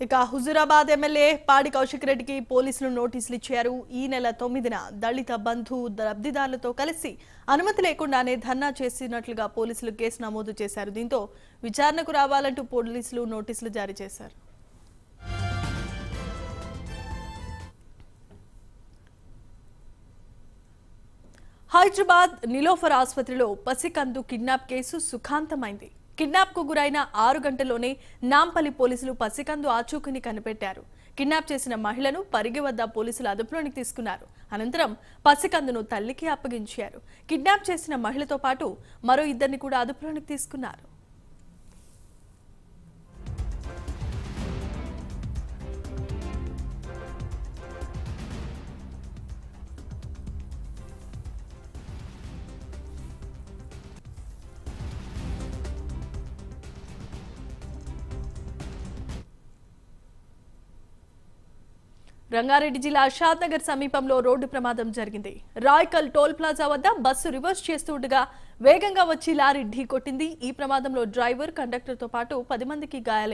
ఇక హుజూరాబాద్ ఎమ్మెల్యే పాడి కౌశిక్ రెడ్డికి పోలీసులు నోటీసులు ఇచ్చారు. ఈ నెల 9న దళిత బంధు లబ్ధిదారులతో కలిసి అనుమతి లేకుండానే ధర్నా చేసినట్లుగా పోలీసులు కేసు నమోదు చేశారు. దీంతో విచారణకు రావాలంటూ పోలీసులు నోటీసులు జారీ చేశారు. హైదరాబాద్ నిలోఫర్ ఆసుపత్రిలో పసికందు కిడ్నాప్ కేసు సుఖాంతమైంది. కిడ్నాప్ కు గురైన 6 గంటల్లోనే నాంపల్లి పోలీసులు పసికందు ఆచూకీని కనిపెట్టారు. కిడ్నాప్ చేసిన మహిళను పరిగి వద్ద పోలీసులు అదుపులోనికి తీసుకున్నారు. అనంతరం పసికందును తల్లికి అప్పగించారు. కిడ్నాప్ చేసిన మహిళతో పాటు మరో 2 కూడా అదుపులోనికి తీసుకున్నారు. రంగారెడ్డి జిల్లా షాద్నగర్ సమీపంలో రోడ్డు ప్రమాదం జరిగింది. రాయ్కల్ టోల్ ప్లాజా వద్ద బస్సు రివర్స్ చేస్తుండగా వేగంగా వచ్చి లారీ ఢీ కొట్టింది. ఈ ప్రమాదంలో డ్రైవర్, కండక్టర్తో పాటు 10 మందికి గాయాలయ్యారు.